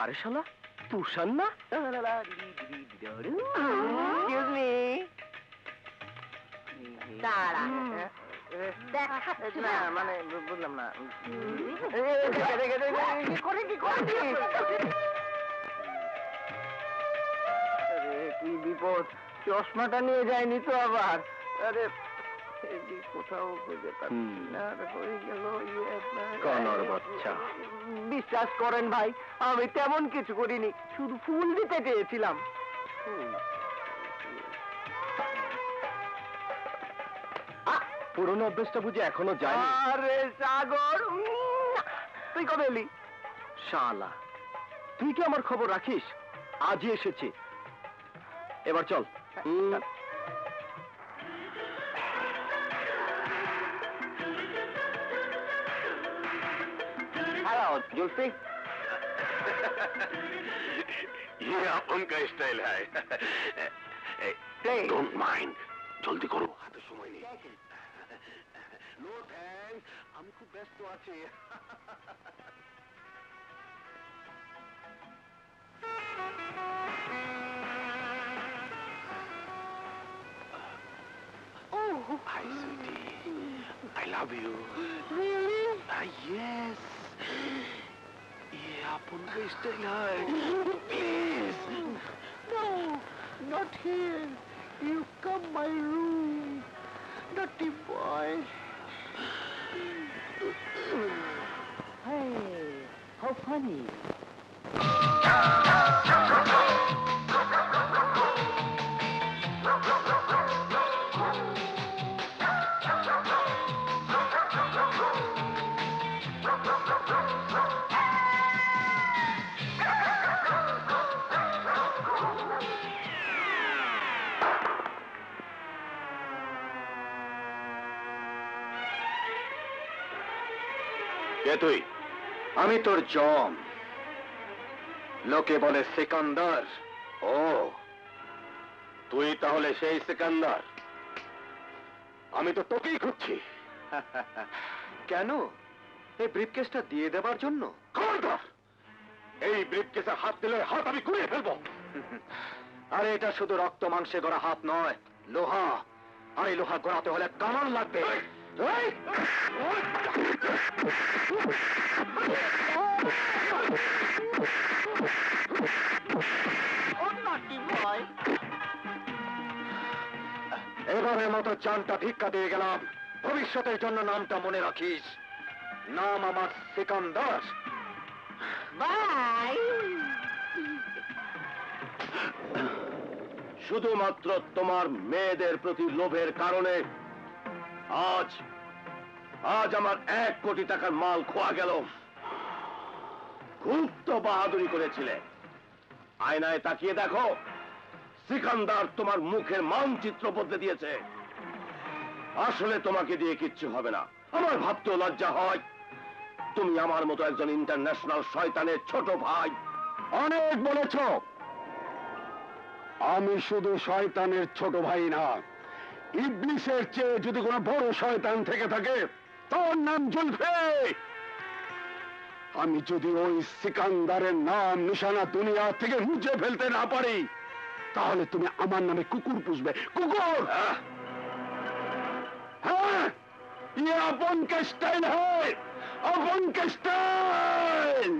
আরে শালা তুষার না? Excuse me. দাঁড়া, দেখাচ্ছি না না। মানে বুঝলাম না। আরে কি বিপদ, চশমাটা নিয়ে যায়নি তো আবার? আরে কোথাও খুঁজে পাচ্ছি না, হয়ে গেল। কনর বাচ্চা। বিশ্বাস করেন ভাই, আমি তেমন কিছু করিনি, শুধু ফুল দিতে চেয়েছিলাম। পুরনো অভ্যেসটা বুঝে এখনো যায়নি? আরে সাগর, তুই কবে এলি? শালা তুই কি আমার খবর রাখিস? আজই এসেছি, এবার চল। হ্যালো জুলফি। ये उनका स्टाइल है। Hey. डोंट माइंड, জলদি করো, হাতে সময় নেই। নো থ্যাঙ্কস, আমি খুব ব্যস্ত আছি। Hi, sweetie. I love you. Really? Yes. ये अपन का स्टाइल है। Please. No, not here. You come my room. Naughty boy. Hey, how funny. কে তুই? আমি তোর জম, লোকে বলে সিকান্দার। ও, তুই তাহলে সেই সিকান্দার? আমি তো তোকেই খুঁজছি। কেন? এই ব্রিফকেসটা দিয়ে দেবার জন্য? খবরদার! এই ব্রিফকেসে হাত দিলে হাত আমি কুড়িয়ে ফেলবো। আরে এটা শুধু রক্ত মাংসে গড়া হাত নয়, লোহা। আর এই লোহা গড়াতে হলে কামান লাগবে। এই! Oh, naughty boy. এবারের মতো জানটা ভিক্ষা দিয়ে গেলাম, ভবিষ্যতের জন্য নামটা মনে রাখিস। নাম আমার সিকান্দার। Bye. শুধুমাত্র তোমার মেয়েদের প্রতি লোভের কারণে আজ আজ আমার 1 কোটি টাকার মাল খোয়া গেল। খুব তো বাহাদুরি করেছিলে। আয়নায় তাকিয়ে দেখো, সিকান্দার তোমার মুখের মানচিত্র বদলে দিয়েছে। আসলে তোমাকে দিয়ে কিচ্ছু হবে না। আমার ভাবতেও লজ্জা হয়, তুমি আমার মতো একজন ইন্টারন্যাশনাল শয়তানের ছোট ভাই। অনেক বলেছ, আমি শুধু শয়তানের ছোট ভাই না, ইবলিসের চেয়ে যদি কোনো বড় শয়তান থেকে থাকে তার নাম জুলফে। আমি যদি ওই সিকান্দারের নাম নিশানা দুনিয়া থেকে মুছে ফেলতে না পারি, তাহলে তুমি আমার নামে কুকুর পুষবে। কুকুর! হ্যাঁ, ये अपन का स्टाइल है, अपन का स्टाइल।